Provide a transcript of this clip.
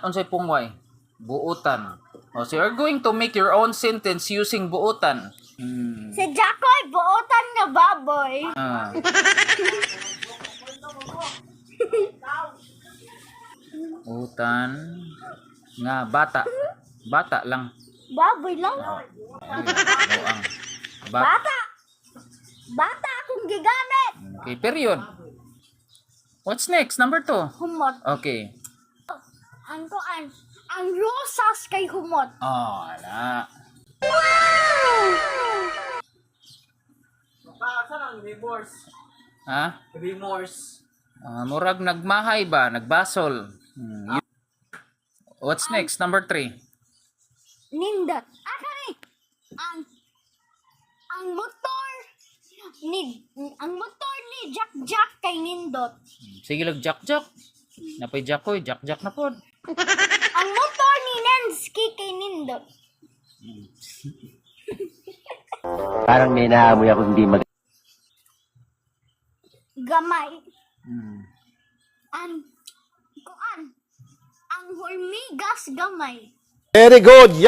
Unsay pungway? Buutan. So you're going to make your own sentence using buutan. Si Jacoy, buotan nga baboy. Ah. Buutan nga bata. Bata lang. Baboy lang. Buang. Bata. Bata akong gigamit. Okay, period. What's next? Number 2. Humot. Okay. Ang rosas kay humot. Oh, ala. Saan ang remorse? Ha? Remorse. Murag nagmahay ba? Nagbasol. What's next? Number 3. Nindot. Kani. Ang motor ni Jack kay nindot. Sige lang, Jack. Napay Jackoy, Jack na pod. Ang motor ni Nensky kay nindot. Parang may naamoy ako hindi mag... Gamay. Hmm. Ang hormigas gamay. Very good.